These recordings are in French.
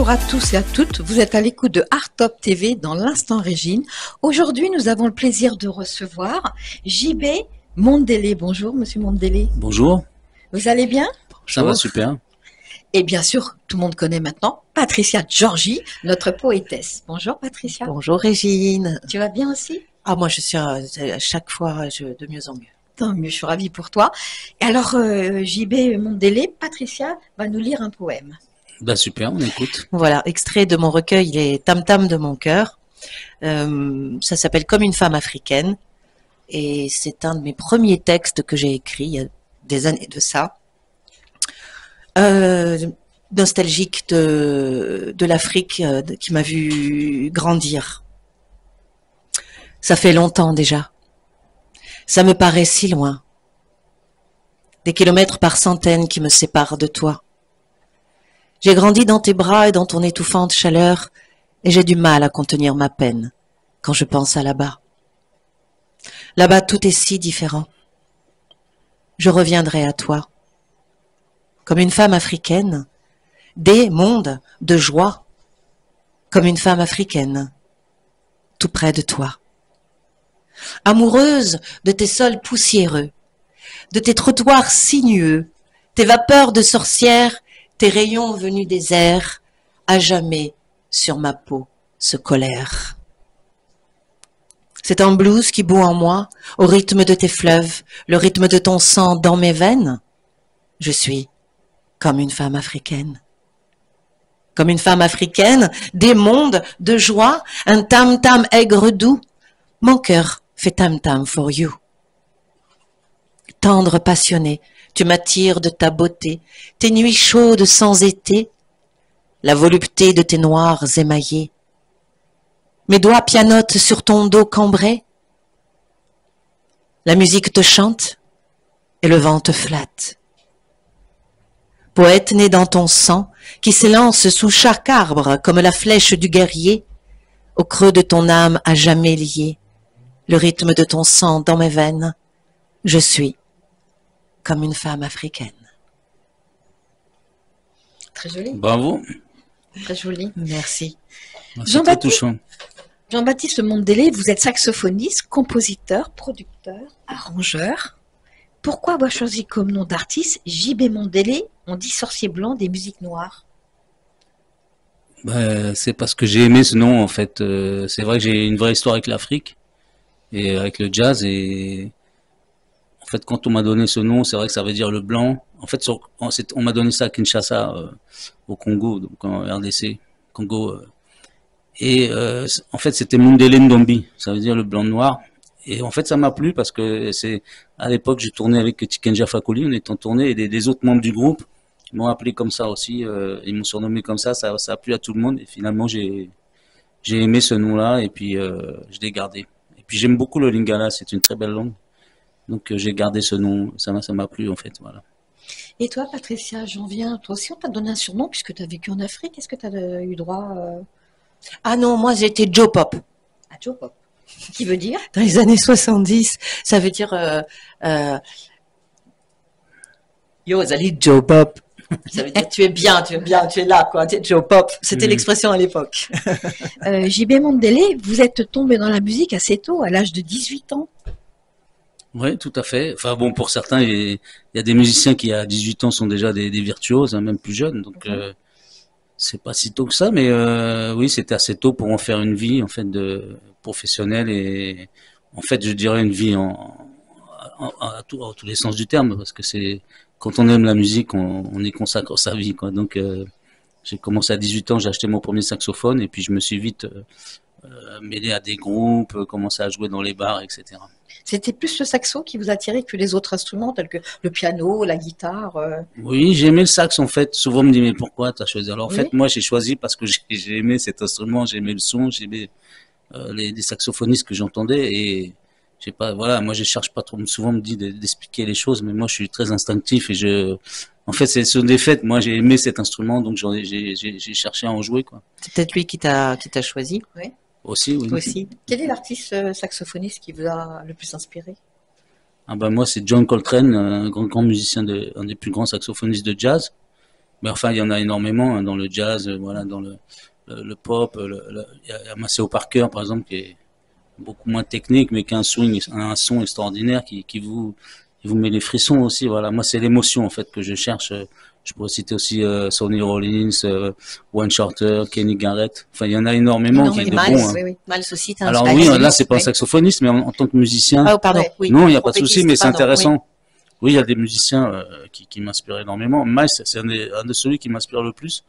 Bonjour à tous et à toutes, vous êtes à l'écoute de Art Top TV dans l'Instant Régine. Aujourd'hui, nous avons le plaisir de recevoir JB Mondélé. Bonjour Monsieur Mondélé. Bonjour. Vous allez bien? Ça va super. Et bien sûr, tout le monde connaît maintenant Patricia Georgie, notre poétesse. Bonjour Patricia. Bonjour Régine. Tu vas bien aussi? Ah, moi je suis à chaque fois de mieux en mieux. Tant mieux, je suis ravie pour toi. Et alors, JB Mondélé, Patricia va nous lire un poème. Bah super, on écoute. Voilà, extrait de mon recueil Les Tam Tam de mon cœur. Ça s'appelle Comme une femme africaine. Et c'est un de mes premiers textes que j'ai écrit il y a des années de ça. Nostalgique de l'Afrique qui m'a vu grandir. Ça fait longtemps déjà. Ça me paraît si loin. Des kilomètres par centaines qui me séparent de toi. J'ai grandi dans tes bras et dans ton étouffante chaleur, et j'ai du mal à contenir ma peine quand je pense à là-bas. Là-bas, tout est si différent. Je reviendrai à toi. Comme une femme africaine, des mondes de joie, comme une femme africaine, tout près de toi. Amoureuse de tes sols poussiéreux, de tes trottoirs sinueux, tes vapeurs de sorcière, tes rayons venus des airs, à jamais sur ma peau se colèrent. C'est un blues qui bout en moi, au rythme de tes fleuves, le rythme de ton sang dans mes veines. Je suis comme une femme africaine. Comme une femme africaine, des mondes de joie, un tam-tam aigre doux. Mon cœur fait tam-tam for you. Tendre, passionné, tu m'attires de ta beauté, tes nuits chaudes sans été, la volupté de tes noirs émaillés. Mes doigts pianotent sur ton dos cambré. La musique te chante et le vent te flatte. Poète né dans ton sang, qui s'élance sous chaque arbre comme la flèche du guerrier, au creux de ton âme à jamais lié, le rythme de ton sang dans mes veines, je suis comme une femme africaine. Très joli. Bravo. Très joli. Merci. C'est très touchant. Jean-Baptiste Mondélé, vous êtes saxophoniste, compositeur, producteur, arrangeur. Pourquoi avoir choisi comme nom d'artiste JB Mondélé? On dit sorcier blanc des musiques noires. Bah, c'est parce que j'ai aimé ce nom en fait. C'est vrai que j'ai une vraie histoire avec l'Afrique et avec le jazz et en fait quand on m'a donné ce nom, c'est vrai que ça veut dire le blanc. En fait, on m'a donné ça à Kinshasa, au Congo, donc en RDC, Congo. En fait, c'était Mondélé Ndombi, ça veut dire le blanc noir. Et en fait, ça m'a plu parce que à l'époque, j'ai tourné avec Tikenja Fakoli, on était en tournée, et les autres membres du groupe m'ont appelé comme ça aussi, ils m'ont surnommé comme ça a plu à tout le monde, et finalement, j'ai aimé ce nom-là, et puis je l'ai gardé. Et puis j'aime beaucoup le Lingala, c'est une très belle langue, donc j'ai gardé ce nom, ça m'a plu en fait, voilà. Et toi, Patricia, j'en viens, toi aussi, on t'a donné un surnom puisque tu as vécu en Afrique. Est-ce que tu as eu droit Ah non, moi j'étais Joe Pop. à Joe Pop? Qui veut dire? Dans les années 70, ça veut dire Yo, Zali Joe Pop. Ça veut dire tu es bien, tu es là, quoi. Tu es Joe Pop. C'était l'expression à l'époque. JB Mondélé, vous êtes tombé dans la musique assez tôt, à l'âge de 18 ans. Oui, tout à fait. Enfin bon, pour certains, il y a des musiciens qui à 18 ans sont déjà des virtuoses, hein, même plus jeunes. Donc c'est pas si tôt que ça, mais oui, c'était assez tôt pour en faire une vie en fait de professionnelle et en fait, je dirais une vie à tous les sens du terme, parce que c'est quand on aime la musique, on y consacre sa vie, quoi. Donc j'ai commencé à 18 ans, j'ai acheté mon premier saxophone et puis je me suis vite mêlé à des groupes, commencé à jouer dans les bars, etc. C'était plus le saxo qui vous attirait que les autres instruments, tels que le piano, la guitare. Oui, j'ai aimé le sax en fait. Souvent on me dit mais pourquoi t'as choisi? Alors en Oui. fait moi j'ai choisi parce que j'ai aimé cet instrument, j'ai aimé le son, j'ai aimé les saxophonistes que j'entendais et j'ai pas voilà, moi je cherche pas trop. Souvent on me dit d'expliquer les choses, mais moi je suis très instinctif et en fait c'est sur des fêtes. Moi j'ai aimé cet instrument donc j'ai cherché à en jouer quoi. C'est peut-être lui qui t'a choisi. Oui. Aussi oui. Aussi. Quel est l'artiste saxophoniste qui vous a le plus inspiré? Ah ben moi c'est John Coltrane, un grand musicien un des plus grands saxophonistes de jazz. Mais enfin, il y en a énormément hein, dans le jazz, voilà, dans le pop. Il y a Maceo Parker, par exemple, qui est beaucoup moins technique, mais qui a un son extraordinaire qui vous met les frissons aussi. Voilà, moi, c'est l'émotion en fait que je cherche. Je pourrais citer aussi Sonny Rollins, Wayne Shorter, Kenny Garrett. Enfin, il y en a énormément qui est de Miles, bons. Hein. oui, oui. Miles aussi, t'as Alors un oui, là, saxophoniste, c'est pas un oui. saxophoniste, mais en tant que musicien, Ah, pardon, Ouais. oui. non, il n'y a pas de souci, Trompettiste, mais c'est pardon, intéressant. Oui, il y a des musiciens qui m'inspirent énormément. Miles, c'est un de celui qui m'inspire le plus.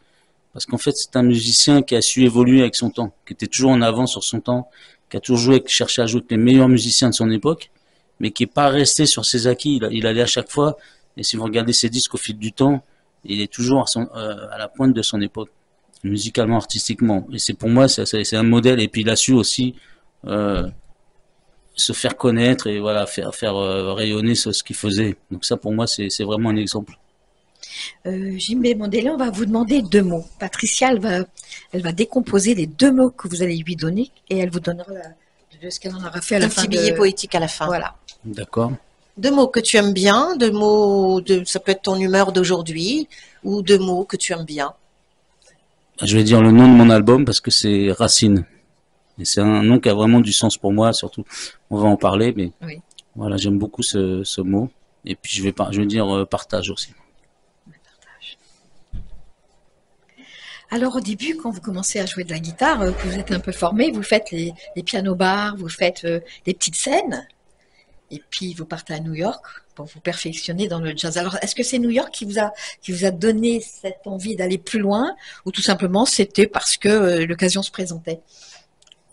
Parce qu'en fait, c'est un musicien qui a su évoluer avec son temps, qui était toujours en avance sur son temps, qui a toujours cherché à jouer avec les meilleurs musiciens de son époque, mais qui est pas resté sur ses acquis. Il allait à chaque fois, et si vous regardez ses disques au fil du temps, il est toujours à la pointe de son époque, musicalement, artistiquement. Et c'est pour moi, c'est un modèle. Et puis il a su aussi euh, se faire connaître et voilà, faire rayonner ce qu'il faisait. Donc ça, pour moi, c'est vraiment un exemple. Jimbe Mondele, on va vous demander 2 mots. Patricia, elle va décomposer les 2 mots que vous allez lui donner et elle vous donnera de ce qu'elle en aura fait à la Un fin petit billet poétique à la fin. Voilà. D'accord. 2 mots que tu aimes bien, 2 mots, ça peut être ton humeur d'aujourd'hui, ou 2 mots que tu aimes bien. Je vais dire le nom de mon album parce que c'est Racine. Et c'est un nom qui a vraiment du sens pour moi, surtout. On va en parler, mais Oui. voilà, j'aime beaucoup ce mot. Et puis je vais dire partage aussi. Alors au début, quand vous commencez à jouer de la guitare, que vous êtes un peu formé, vous faites les pianos-bars, vous faites des petites scènes, et puis vous partez à New York pour vous perfectionner dans le jazz. Alors est-ce que c'est New York qui vous a donné cette envie d'aller plus loin, ou tout simplement c'était parce que l'occasion se présentait?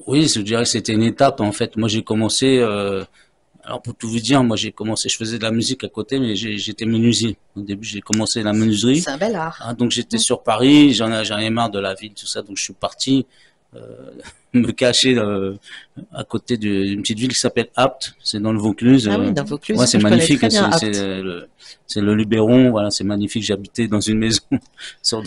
Oui, je dirais que c'était une étape en fait. Moi j'ai commencé, alors pour tout vous dire, moi j'ai commencé, je faisais de la musique à côté, mais j'étais menuisier. Au début j'ai commencé la menuiserie. C'est un bel art. Ah, donc j'étais sur Paris, j'en avais marre de la ville, tout ça, donc je suis parti me cacher à côté d'une petite ville qui s'appelle Apt, c'est dans le Vaucluse. Ah oui, dans Vaucluse. Ouais, c'est je connais magnifique, très bien Apt. c'est le Luberon, voilà, c'est magnifique. J'habitais dans une maison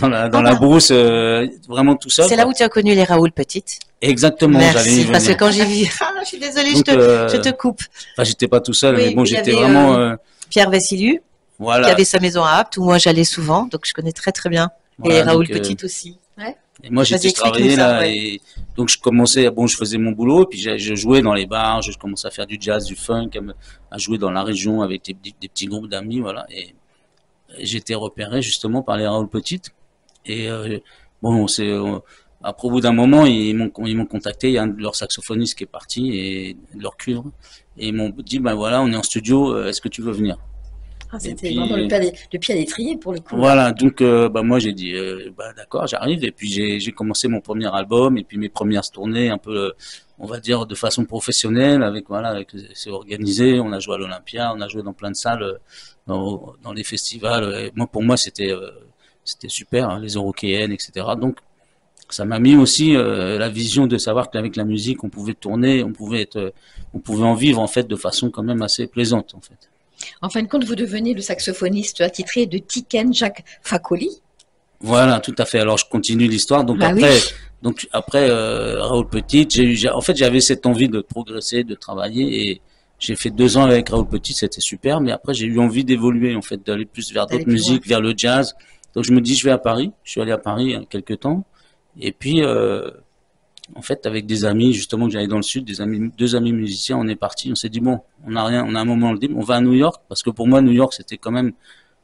dans la bah. brousse, vraiment tout seul. C'est là quoi. où tu as connu les Raoul Petites. Exactement, j'allais y Merci, parce que venir. quand j'ai vu, ah, je suis désolée, Donc, je te coupe. Enfin, j'étais pas tout seul, Oui, mais bon, il y j'étais avait, vraiment, Pierre Vassiliou, qui voilà. avait sa maison à Apt, où moi j'allais souvent, donc je connais très très bien. Voilà, Et Raoul donc, Petite aussi. Et moi, Vas-y, je explique-nous travaillais ça, là, ouais. et donc je commençais, bon, je faisais mon boulot, et puis je jouais dans les bars, je commençais à faire du jazz, du funk, à jouer dans la région avec des petits groupes d'amis, voilà. Et j'étais repéré justement par les Raoul Petites. Et bon, après au bout d'un moment, ils m'ont contacté. Il y a un de leurs saxophonistes qui est parti et de leur cuivre, et ils m'ont dit, ben voilà, on est en studio, est-ce que tu veux venir? Ah, c'était puis, vraiment le pied à l'étrier pour le coup. Voilà, donc bah moi j'ai dit bah d'accord, j'arrive et puis j'ai commencé mon premier album et puis mes premières tournées un peu on va dire de façon professionnelle avec voilà, c'est organisé, on a joué à l'Olympia, on a joué dans plein de salles dans les festivals et moi pour moi c'était super hein, les Eurokéennes etc. Donc ça m'a mis aussi la vision de savoir qu'avec la musique on pouvait tourner, on pouvait en vivre en fait de façon quand même assez plaisante en fait. En fin de compte, vous devenez le saxophoniste attitré de Tiken Jacques Facoli. Voilà, tout à fait. Alors je continue l'histoire. Bah oui. Donc après Raoul Petit, en fait j'avais cette envie de progresser, de travailler et j'ai fait 2 ans avec Raoul Petit, c'était super. Mais après j'ai eu envie d'évoluer en fait, d'aller plus vers D'aller d'autres plus loin. musiques, vers le jazz. Donc je me dis je vais à Paris. Je suis allé à Paris il y a quelques temps et puis en fait avec des amis justement que j'avais dans le sud, 2 amis musiciens, on est parti. On s'est dit bon, on a rien, on a un moment libre, on va à New York parce que pour moi New York c'était quand même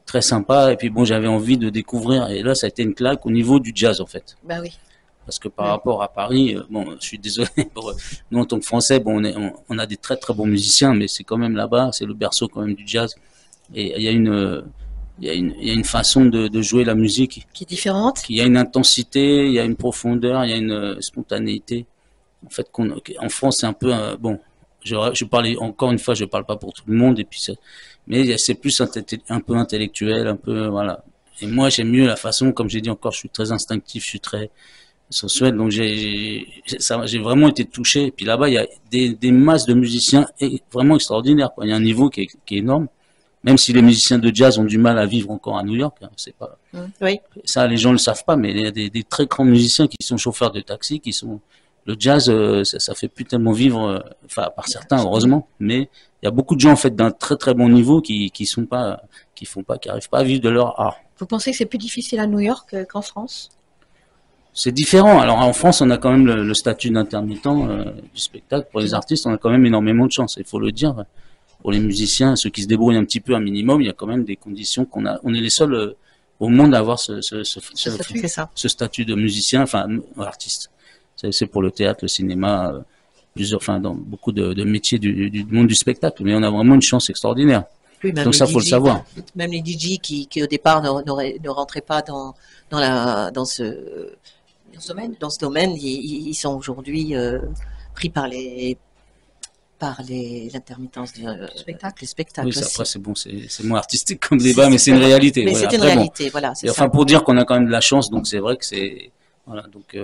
très sympa et puis bon j'avais envie de découvrir et là ça a été une claque au niveau du jazz en fait Bah oui. parce que par rapport à Paris bon je suis désolé pour nous en tant que Français bon on a des très très bons musiciens mais c'est quand même là-bas c'est le berceau quand même du jazz et il y a une façon de jouer la musique Qui est différente. il y a une intensité il y a une profondeur il y a une spontanéité en fait en France c'est un peu bon je parlais encore une fois je parle pas pour tout le monde et puis mais c'est plus un peu intellectuel, un peu voilà. Et moi j'aime mieux la façon, comme j'ai dit encore, je suis très instinctif, je suis très sensuel, donc j'ai vraiment été touché. Et puis là-bas il y a des masses de musiciens vraiment extraordinaires. Quoi. Il y a un niveau qui est énorme, même si les musiciens de jazz ont du mal à vivre encore à New York. Hein, c'est pas Oui. ça, les gens le savent pas, mais il y a des très grands musiciens qui sont chauffeurs de taxi, qui sont le jazz, ça fait plus tellement vivre, enfin par certains heureusement, mais il y a beaucoup de gens en fait d'un très très bon niveau qui arrivent pas à vivre de leur art. Vous pensez que c'est plus difficile à New York qu'en France? C'est différent. Alors en France, on a quand même le statut d'intermittent du spectacle. Pour les artistes, on a quand même énormément de chance, il faut le dire. Pour les musiciens, ceux qui se débrouillent un petit peu un minimum, il y a quand même des conditions qu'on a. On est les seuls au monde à avoir ce statut de musicien, enfin artiste. C'est pour le théâtre, le cinéma, plusieurs, enfin dans beaucoup de métiers du monde du spectacle. Mais on a vraiment une chance extraordinaire. Oui, même donc ça, faut le savoir. Même les DJ qui au départ ne rentraient pas dans ce domaine, ils sont aujourd'hui pris par l'intermittence du spectacle. Oui, après c'est bon, c'est moins artistique comme débat, mais c'est une réalité. Mais c'est une réalité, voilà. Et enfin, pour dire qu'on a quand même de la chance, donc c'est vrai que c'est voilà. Donc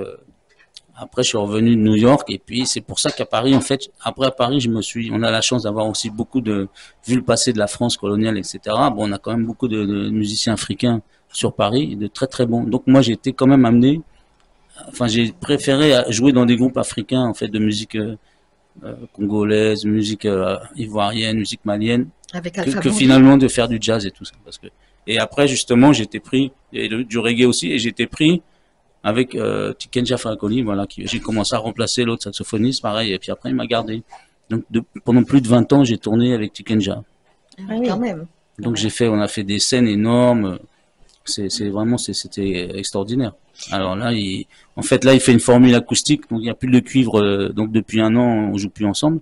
après, je suis revenu de New York et puis c'est pour ça qu'à Paris, en fait, après à Paris, on a la chance d'avoir aussi beaucoup vu le passé de la France coloniale, etc. Bon, on a quand même beaucoup de musiciens africains sur Paris, de très très bons. Donc moi, j'ai été quand même amené. Enfin, j'ai préféré jouer dans des groupes africains, en fait, de musique congolaise, musique ivoirienne, musique malienne, que finalement de faire du jazz et tout ça. Et après, justement, j'étais pris, et du reggae aussi, et j'étais pris avec Tikenja Farakoli, voilà, j'ai commencé à remplacer l'autre saxophoniste, pareil, et puis après, il m'a gardé. Donc, pendant plus de 20 ans, j'ai tourné avec Tikenja. Ah oui, quand même. Donc, on a fait des scènes énormes. C'était extraordinaire. Alors là, en fait, il fait une formule acoustique, donc il n'y a plus de cuivre. Donc depuis un an, on joue plus ensemble.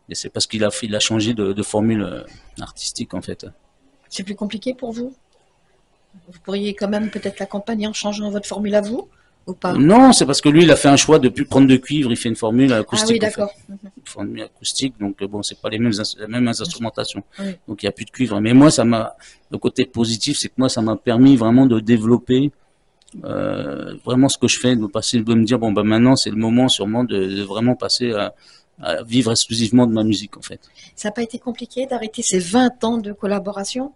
Et c'est parce qu'il a changé de formule artistique, en fait. C'est plus compliqué pour vous? Vous pourriez quand même peut-être l'accompagner en changeant votre formule à vous, ou pas? Non, c'est parce que lui, il a fait un choix de plus prendre de cuivre. Il fait une formule acoustique. Ah oui, d'accord. En fait. Une formule acoustique, donc bon, c'est pas la même instrumentation. Oui. Donc il n'y a plus de cuivre. Mais moi, le côté positif, c'est que moi, ça m'a permis vraiment de développer vraiment ce que je fais, de me dire bon, bah maintenant, c'est le moment sûrement de vraiment passer à vivre exclusivement de ma musique, en fait. Ça n'a pas été compliqué d'arrêter ces 20 ans de collaboration?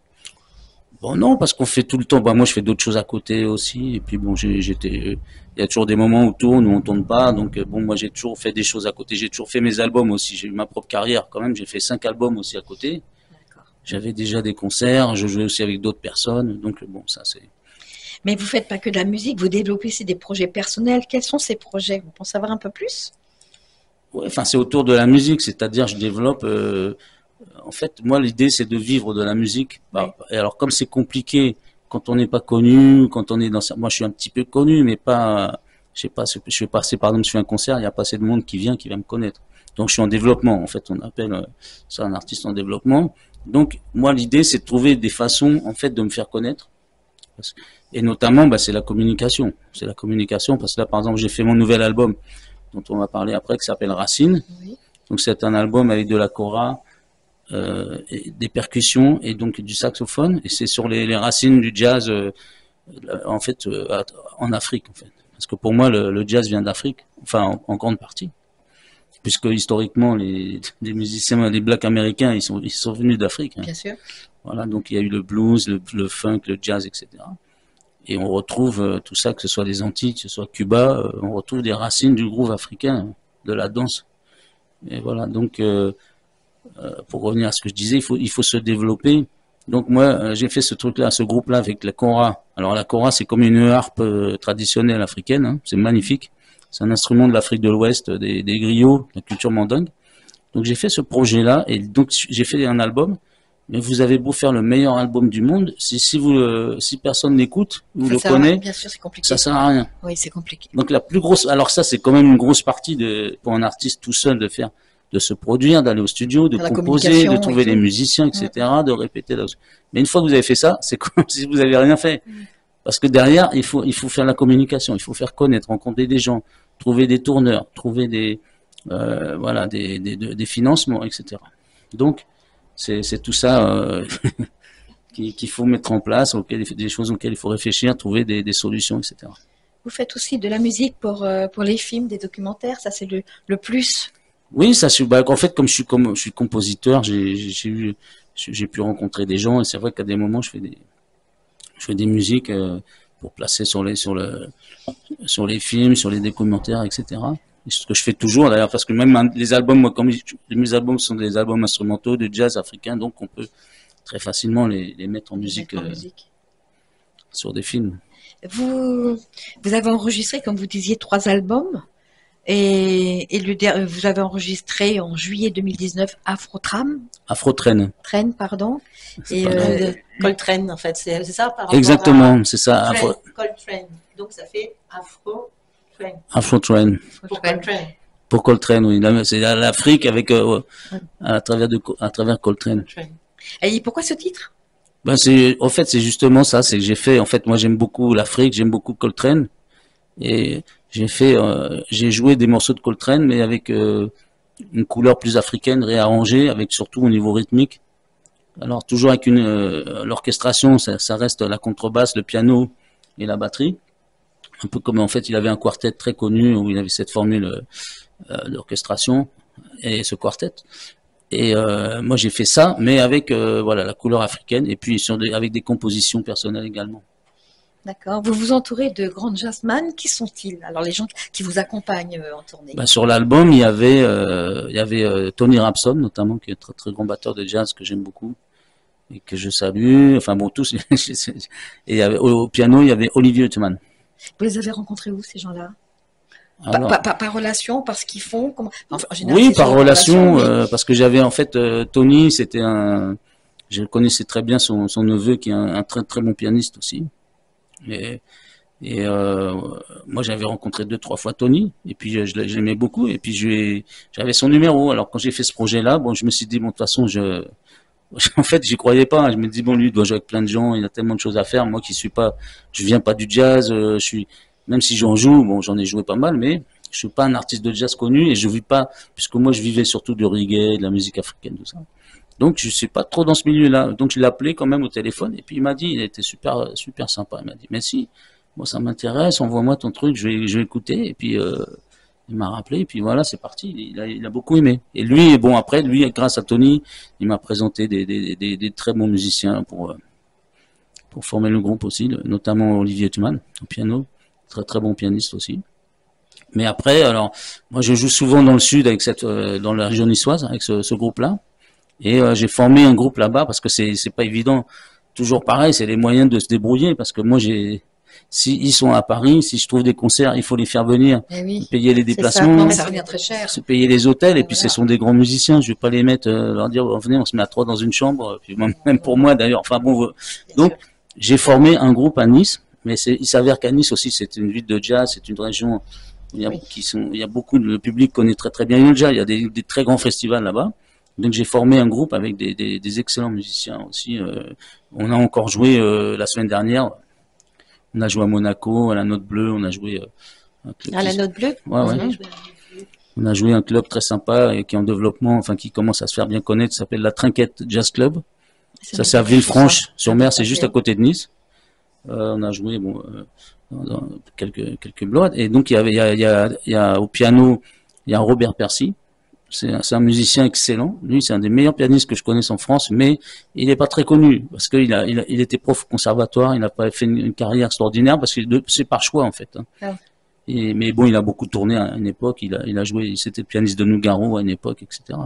Bon, non, parce qu'on fait tout le temps. Bah, moi, je fais d'autres choses à côté aussi. Et puis, bon, il y a toujours des moments où on tourne, où on tourne pas. Donc, bon, moi, j'ai toujours fait des choses à côté. J'ai toujours fait mes albums aussi. J'ai eu ma propre carrière quand même. J'ai fait 5 albums aussi à côté. J'avais déjà des concerts. Je jouais aussi avec d'autres personnes. Donc, bon, ça, c'est. Mais vous faites pas que de la musique. Vous développez aussi des projets personnels. Quels sont ces projets? Vous pensez savoir un peu plus? Ouais, enfin, c'est autour de la musique. C'est-à-dire, je développe. En fait, moi, l'idée, c'est de vivre de la musique. Oui. Et alors, comme c'est compliqué quand on n'est pas connu, quand on est moi, je suis un petit peu connu, mais pas, je sais pas, je vais passer, par exemple, sur un concert, il n'y a pas assez de monde qui va me connaître. Donc, je suis en développement. En fait, on appelle ça un artiste en développement. Donc, moi, l'idée, c'est de trouver des façons, en fait, de me faire connaître. Et notamment, c'est la communication. C'est la communication, parce que là, par exemple, j'ai fait mon nouvel album, dont on va parler après, qui s'appelle Racine. Oui. Donc, c'est un album avec de la kora, et des percussions et donc du saxophone, et c'est sur les racines du jazz en fait en Afrique, en fait, parce que pour moi le jazz vient d'Afrique, enfin en grande partie, puisque historiquement les musiciens, les blacks américains, ils sont venus d'Afrique, hein. Bien sûr. Voilà, donc il y a eu le blues, le funk, le jazz, etc. Et on retrouve tout ça, que ce soit les Antilles, que ce soit Cuba, on retrouve des racines du groove africain, de la danse. Et voilà, donc pour revenir à ce que je disais, il faut se développer. Donc moi, j'ai fait ce truc-là, ce groupe-là avec la kora. Alors la kora, c'est comme une harpe traditionnelle africaine, hein. C'est magnifique. C'est un instrument de l'Afrique de l'Ouest, des griots, la culture mandingue. Donc j'ai fait ce projet-là, et donc j'ai fait un album. Mais vous avez beau faire le meilleur album du monde, si personne n'écoute, vous le connaît, bien sûr, c'est compliqué. ça sert à rien. Oui, c'est compliqué. Donc la plus grosse, alors ça c'est quand même une grosse partie pour un artiste tout seul de se produire, d'aller au studio, de composer, de trouver les musiciens, etc., de répéter. Mais une fois que vous avez fait ça, c'est comme si vous avez rien fait. Parce que derrière, il faut faire la communication, il faut faire connaître, rencontrer des gens, trouver des tourneurs, trouver des financements, etc. Donc, c'est tout ça qu'il faut mettre en place, des choses auxquelles il faut réfléchir, trouver des solutions, etc. Vous faites aussi de la musique pour les films, des documentaires, ça c'est le plus. Oui, ça, en fait, comme je suis compositeur, j'ai pu rencontrer des gens, et c'est vrai qu'à des moments, je fais des musiques pour placer sur les films, sur les documentaires, etc. Et ce que je fais toujours, d'ailleurs, parce que même les albums, moi, comme mes albums sont des albums instrumentaux de jazz africain, donc on peut très facilement les mettre en musique. sur des films. Vous avez enregistré, comme vous disiez, 3 albums. Vous avez enregistré en juillet 2019 Afro-Train. Train, pardon. C'est Et pas grave. Coltrane, en fait, c'est ça par rapport Exactement, c'est ça. Coltrane. Donc ça fait Afro-Train. Afro-Train. Pour Coltrane. Pour Coltrane, oui. C'est l'Afrique avec à travers Coltrane. et pourquoi ce titre? Ben en fait, c'est justement ça. C'est que j'ai fait. En fait, moi, j'aime beaucoup l'Afrique, j'aime beaucoup Coltrane, et j'ai joué des morceaux de Coltrane, mais avec une couleur plus africaine, réarrangée, avec surtout au niveau rythmique. Alors toujours avec l'orchestration, ça reste la contrebasse, le piano et la batterie. Un peu comme en fait, il avait un quartet très connu où il avait cette formule d'orchestration et ce quartet. Et moi j'ai fait ça, mais avec voilà la couleur africaine et puis avec des compositions personnelles également. D'accord. Vous vous entourez de grands jazzman. Qui sont-ils? Alors les gens qui vous accompagnent en tournée. Ben, sur l'album, il y avait Tony Rapson notamment, qui est un très, très grand batteur de jazz que j'aime beaucoup et que je salue. Enfin bon, tous. Et au piano, il y avait Olivier Huttman. Vous les avez rencontrés où, ces gens-là? Alors, Par relation, par ce qu'ils font? Enfin, en général, oui, c'est par sur relation, mais- parce que j'avais en fait Tony, je connaissais très bien son neveu qui est un très très bon pianiste aussi. Et, et moi j'avais rencontré 2, 3 fois Tony et puis je l'aimais beaucoup et puis j'avais son numéro. Alors quand j'ai fait ce projet-là, bon, je me suis dit bon de toute façon en fait j'y croyais pas. Je me dis bon lui il doit jouer avec plein de gens, il a tellement de choses à faire. Moi qui suis pas, je viens pas du jazz, même si j'en joue, bon j'en ai joué pas mal, mais je suis pas un artiste de jazz connu et je vis pas puisque moi je vivais surtout du reggae, de la musique africaine tout ça. Donc je suis pas trop dans ce milieu-là. Donc je l'ai appelé quand même au téléphone et puis il m'a dit, il était super super sympa. Il m'a dit mais si, moi ça m'intéresse, envoie-moi ton truc, je vais écouter et puis il m'a rappelé et puis voilà c'est parti. Il a beaucoup aimé. Et lui bon après lui grâce à Tony, il m'a présenté des très bons musiciens pour former le groupe aussi, notamment Olivier Huttman au piano, très très bon pianiste aussi. Mais après alors moi je joue souvent dans le sud avec dans la région niçoise avec ce groupe-là. Et j'ai formé un groupe là-bas parce que c'est pas évident. Toujours pareil, c'est les moyens de se débrouiller parce que moi si ils sont à Paris, si je trouve des concerts, il faut les faire venir, Eh oui, payer les ça. déplacements, Non, mais ça revient très cher. se payer les hôtels et puis ce Voilà. sont des grands musiciens. Je vais pas les mettre, leur dire venez, on se met à 3 dans une chambre. Puis même pour moi d'ailleurs. Enfin bon, donc j'ai formé un groupe à Nice, mais il s'avère qu'à Nice aussi c'est une ville de jazz, c'est une région où il y a beaucoup le public connaît très très bien le jazz. Il y a des très grands festivals là-bas. Donc j'ai formé un groupe avec des excellents musiciens aussi. On a encore joué la semaine dernière. On a joué à Monaco, à la Note Bleue. On a joué un club. À la Note Bleue. Ouais, ouais. On a joué un club très sympa et qui est en développement, enfin qui commence à se faire bien connaître. Ça s'appelle la Trinquette Jazz Club. Ça c'est à Villefranche-sur-Mer, c'est juste à côté de Nice. On a joué dans quelques blocs. Et donc il y a au piano, il y a Robert Percy. C'est un musicien excellent. Lui, c'est un des meilleurs pianistes que je connaisse en France, mais il n'est pas très connu parce il était prof au conservatoire. Il n'a pas fait une carrière extraordinaire parce que c'est par choix en fait. Ah. Mais bon, il a beaucoup tourné à une époque. Il a joué. C'était le pianiste de Nougaro à une époque, etc.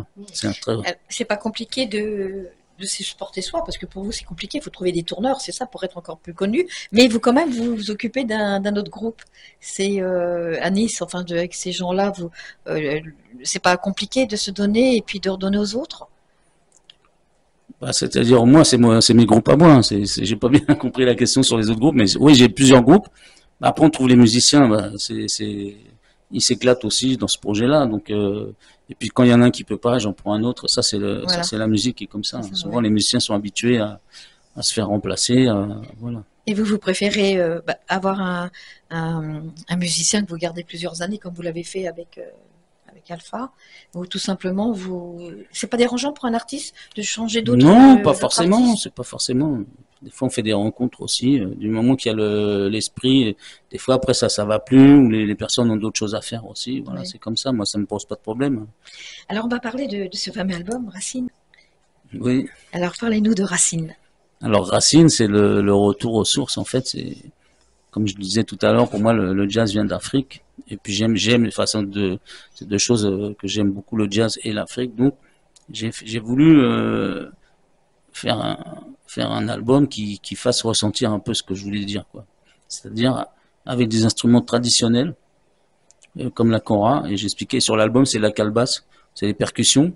C'est pas compliqué de se porter soi, parce que pour vous c'est compliqué, il faut trouver des tourneurs, c'est ça, pour être encore plus connu. Mais vous quand même vous occupez d'un autre groupe. C'est à Nice, enfin avec ces gens-là, c'est pas compliqué de se donner et puis de redonner aux autres. Bah, c'est-à-dire moi, c'est mes groupes à moi. J'ai pas bien compris la question sur les autres groupes, mais oui, j'ai plusieurs groupes. Après, on trouve les musiciens. Bah, ils s'éclatent aussi dans ce projet-là. Donc, et puis quand il y en a un qui peut pas, j'en prends un autre. Ça, c'est la musique qui est comme ça. Souvent, les musiciens sont habitués à se faire remplacer. Voilà. Et vous préférez avoir un musicien que vous gardez plusieurs années, comme vous l'avez fait avec Alpha, ou tout simplement c'est pas dérangeant pour un artiste de changer d'autre? Non, pas forcément. C'est pas forcément. Des fois, on fait des rencontres aussi. Du moment qu'il y a l'esprit, des fois après ça va plus, ou les personnes ont d'autres choses à faire aussi. Voilà, c'est comme ça. Moi, ça me pose pas de problème. Alors, on va parler de ce fameux album, Racine. Oui. Alors, parlez-nous de Racine. Alors, Racine, c'est le retour aux sources. En fait, c'est comme je disais tout à l'heure, pour moi, le jazz vient d'Afrique. Et puis j'aime les façons c'est deux choses que j'aime beaucoup, le jazz et l'Afrique. Donc j'ai voulu faire un album qui fasse ressentir un peu ce que je voulais dire, quoi. C'est-à-dire avec des instruments traditionnels, comme la kora, et j'expliquais sur l'album, c'est la calebasse, c'est les percussions.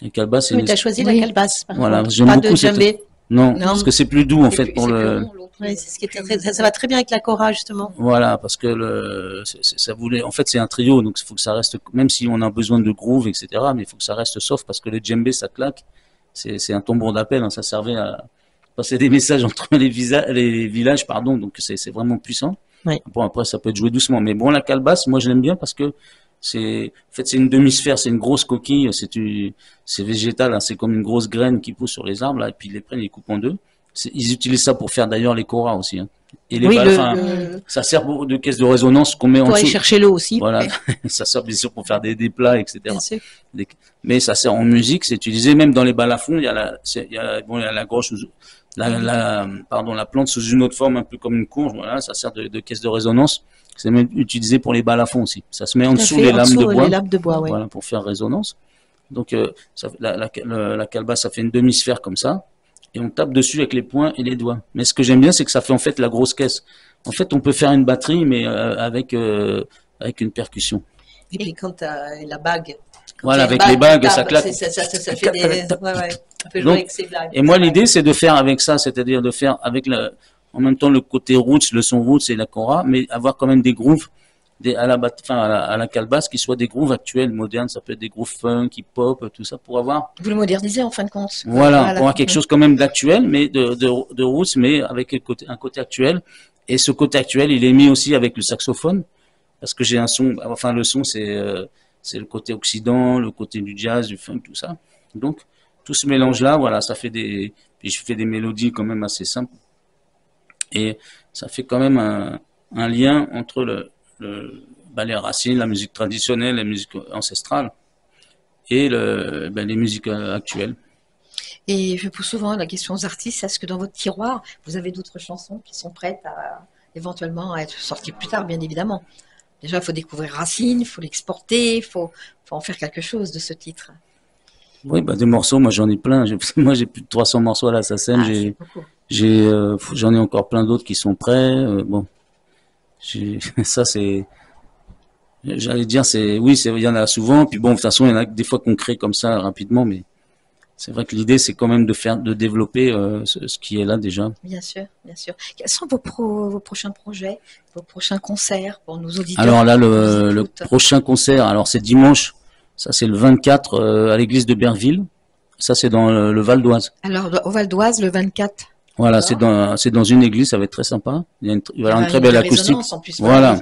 La calebasse, c'est Oui, tu as choisi la calebasse. voilà, Contre. j'aime Pas beaucoup de djembé. Non, Non. parce que c'est plus doux en fait pour le. Oui, c'est ce qui était ça va très bien avec la kora justement. Voilà, parce que ça voulait. En fait, c'est un trio, donc il faut que ça reste. Même si on a besoin de groove, etc., mais il faut que ça reste soft parce que le djembé, ça claque. C'est un tambour d'appel. Hein, ça servait à passer des messages entre les villages, pardon. Donc c'est vraiment puissant. Oui. Bon, après, ça peut être joué doucement, mais bon, la calebasse, moi, je l'aime bien parce que en fait, c'est une demi-sphère, c'est une grosse coquille, c'est végétal, hein, c'est comme une grosse graine qui pousse sur les arbres, là, et puis ils les prennent, ils les coupent en deux. Ils utilisent ça pour faire d'ailleurs les koras aussi, hein. Et les Oui, balles, ça sert de caisse de résonance qu'on met en pour aller dessous. chercher l'eau aussi. Voilà, Oui. ça sert bien sûr pour faire des plats, etc. Bien sûr. Mais ça sert en musique, c'est utilisé même dans les balafons. Il y a la groche, la plante sous une autre forme, un peu comme une courge. Voilà, ça sert de caisse de résonance. C'est même utilisé pour les balafons aussi. Ça se met en dessous les lames de bois. Les lames de bois, oui. Voilà, pour faire résonance. Donc, la calebasse, ça fait une demi-sphère comme ça. Et on tape dessus avec les poings et les doigts. Mais ce que j'aime bien, c'est que ça fait en fait la grosse caisse. En fait, on peut faire une batterie, mais avec une percussion. Et puis quand tu as la bague. Voilà, avec les bagues, ça claque. Ça fait des. Ouais. On peut jouer Donc, avec ces blagues. et moi, l'idée, c'est de faire avec ça, c'est-à-dire de faire avec en même temps le côté roots, le son roots et la kora, mais avoir quand même des grooves à la calebasse qui soient des grooves actuels, modernes. Ça peut être des grooves funk, hip-hop, tout ça, pour avoir. Vous le modernisez en fin de compte. Voilà, pour avoir quelque chose quand même d'actuel, mais de roots, mais avec un côté actuel. Et ce côté actuel, il est mis aussi avec le saxophone, parce que j'ai un son, enfin le son, c'est le côté occident, le côté du jazz, du funk, tout ça. Donc, tout ce mélange-là, voilà, ça fait puis je fais des mélodies quand même assez simples. Et ça fait quand même un lien entre les racines, la musique traditionnelle, la musique ancestrale et les musiques actuelles. Et je pose souvent la question aux artistes, est-ce que dans votre tiroir, vous avez d'autres chansons qui sont prêtes à éventuellement à être sorties plus tard, bien évidemment? Déjà, il faut découvrir Racine, il faut l'exporter, il faut en faire quelque chose de ce titre. Oui, des morceaux, moi j'en ai plein. Moi j'ai plus de 300 morceaux à la SACEM. J'en ai encore plein d'autres qui sont prêts. Ça c'est, j'allais dire, il y en a souvent. Puis bon, de toute façon, il y en a des fois qu'on crée comme ça rapidement, mais c'est vrai que l'idée c'est quand même de développer ce qui est là déjà. Bien sûr, bien sûr. Quels sont vos prochains projets, vos prochains concerts pour nos auditeurs? Alors là, le prochain concert, alors c'est dimanche. Ça, c'est le 24 à l'église de Berville. Ça, c'est dans le Val d'Oise. Alors, au Val d'Oise, le 24. Voilà, c'est dans une église, ça va être très sympa. Il va y avoir une très belle acoustique. En plus, voilà.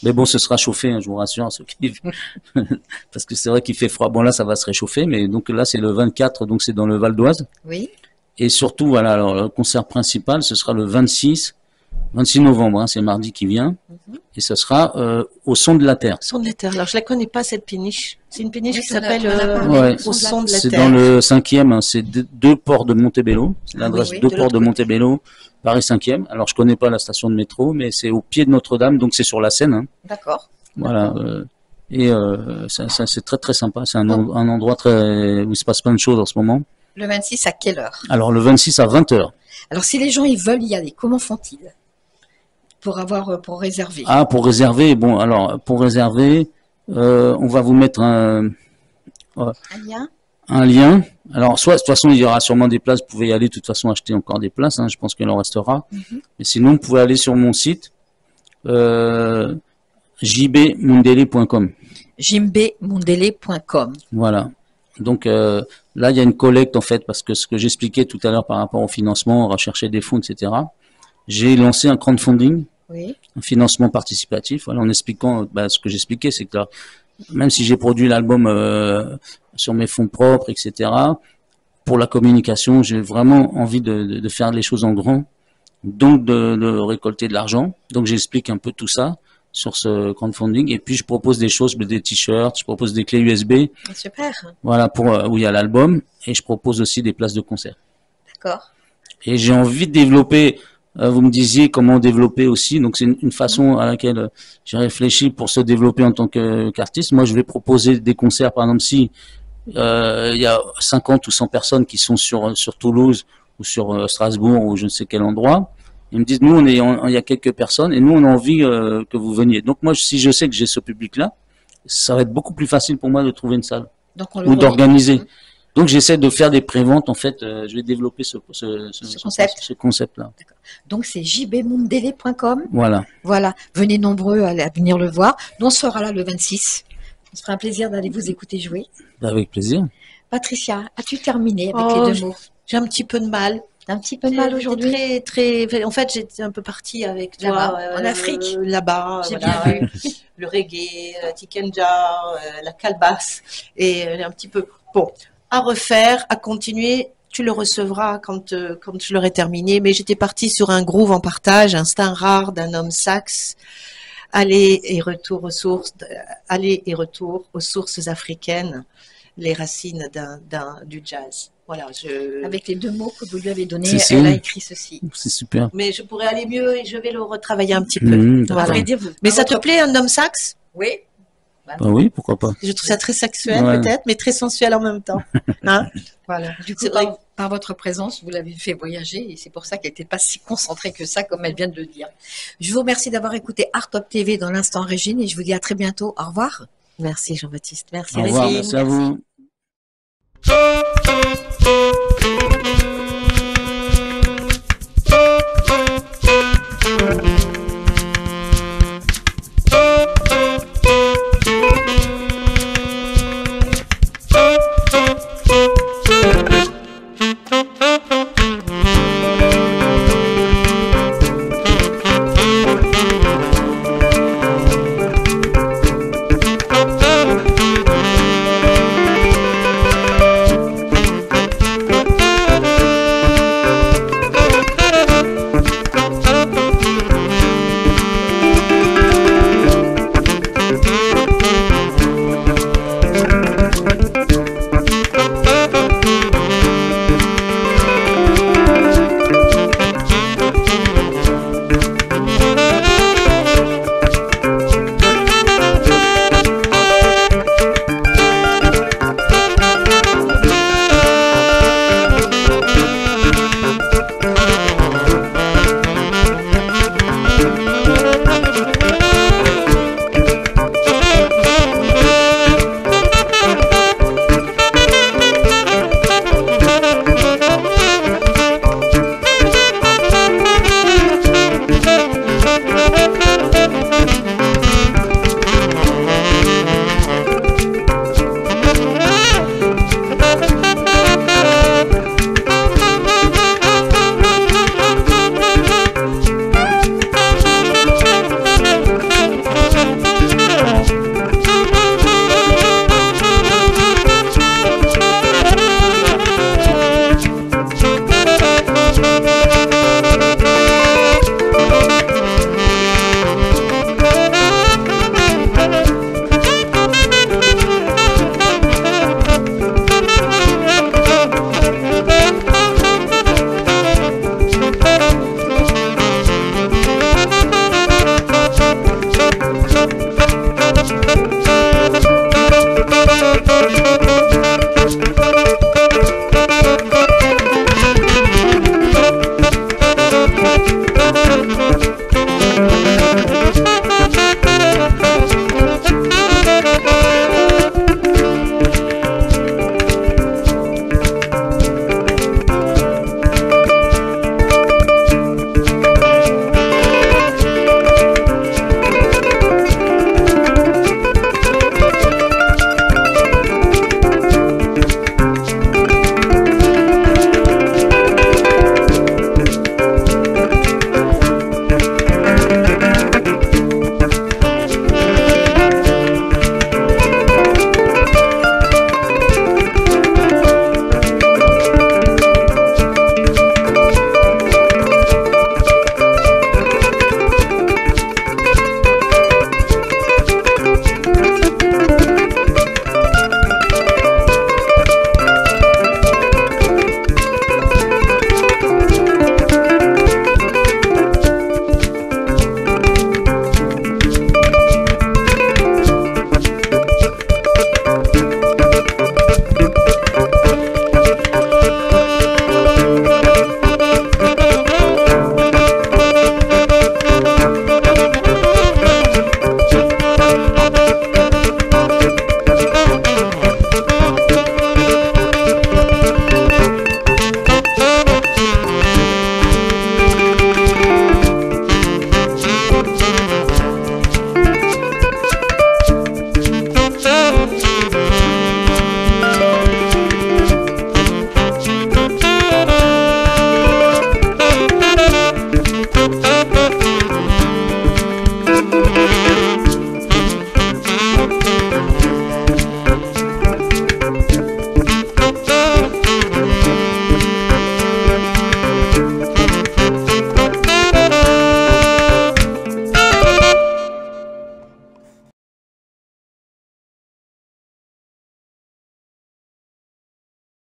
Mais bon, ce sera chauffé, hein, je vous rassure, ceux qui... parce que c'est vrai qu'il fait froid. Bon, là, ça va se réchauffer, mais donc là, c'est le 24, donc c'est dans le Val d'Oise. Oui. Et surtout, voilà, alors le concert principal, ce sera le 26 novembre, hein, c'est mardi qui vient, et ce sera au Son de la Terre. Son de la Terre. Alors je la connais pas cette péniche. C'est une péniche qui s'appelle au Son de la Terre. C'est dans le 5e, hein, c'est deux ports de Montebello. C'est l'adresse deux ports de Montebello, Paris 5e. Alors je connais pas la station de métro, mais c'est au pied de Notre-Dame, donc c'est sur la Seine. Hein. D'accord. Voilà. C'est très très sympa. C'est un endroit où il se passe plein de choses en ce moment. Le 26 à quelle heure? Alors le 26 à 20h. Alors si les gens ils veulent y aller, comment font-ils pour réserver? Ah, pour réserver, bon, alors, pour réserver, on va vous mettre un lien? Un lien. Alors, soit, de toute façon, il y aura sûrement des places, vous pouvez y aller, de toute façon, acheter encore des places, hein, je pense qu'il en restera. Mais sinon, vous pouvez aller sur mon site, jbmundele.com. jbmundele.com. Voilà. Donc, là, il y a une collecte, en fait, parce que ce que j'expliquais tout à l'heure par rapport au financement, on va chercher des fonds, etc. J'ai lancé un crowdfunding, un financement participatif, voilà, en expliquant ce que j'expliquais, c'est que là, même si j'ai produit l'album sur mes fonds propres, etc., pour la communication, j'ai vraiment envie de faire les choses en grand, donc de récolter de l'argent. Donc j'explique un peu tout ça sur ce crowdfunding, et puis je propose des choses, des t-shirts, je propose des clés USB. Super. Voilà, où il y a l'album, et je propose aussi des places de concert. D'accord. Et j'ai envie de développer. Vous me disiez comment développer aussi, donc c'est une façon à laquelle j'ai réfléchi pour se développer en tant qu'artiste. Moi, je vais proposer des concerts, par exemple, si il y a 50 ou 100 personnes qui sont sur Toulouse ou sur Strasbourg ou je ne sais quel endroit. Ils me disent, nous, il y a quelques personnes et nous, on a envie que vous veniez. Donc moi, si je sais que j'ai ce public-là, ça va être beaucoup plus facile pour moi de trouver une salle Donc on le ou redit. d'organiser. Donc j'essaie de faire des préventes. En fait, je vais développer ce concept-là. Donc c'est jbmondele.com. Voilà. Voilà, venez nombreux à venir le voir. Nous, on sera là le 26. Ce sera un plaisir d'aller vous écouter jouer. Avec plaisir. Patricia, as-tu terminé avec les deux mots? J'ai un petit peu de mal. Un petit peu de mal aujourd'hui. En fait, j'étais un peu partie avec toi Là-bas, en Afrique. Là-bas, J'ai voilà, bien vu. le reggae, la tikenja, la calebasse, et un petit peu. Bon, à refaire, à continuer. Tu le recevras quand je l'aurai terminé. Mais j'étais partie sur un groove en partage, un instinct rare d'un homme saxe. Aller et retour aux sources africaines, les racines du jazz. Voilà, Avec les deux mots que vous lui avez donnés, C'est elle ça. a écrit ceci. C'est super. Mais je pourrais aller mieux et je vais le retravailler un petit peu. D'accord. À Voilà. vrai dire, Mais à ça te votre- plaît, un homme saxe? Oui. Bah oui, pourquoi pas. Je trouve ça très sexuel Ouais. peut-être, mais très sensuel en même temps. Hein? Voilà. Du coup, C'est vrai. par votre présence, vous l'avez fait voyager et c'est pour ça qu'elle n'était pas si concentrée que ça, comme elle vient de le dire. Je vous remercie d'avoir écouté Art Top TV dans l'instant Régine et je vous dis à très bientôt. Au revoir. Merci Jean-Baptiste. Merci Au revoir, Régine. merci à vous.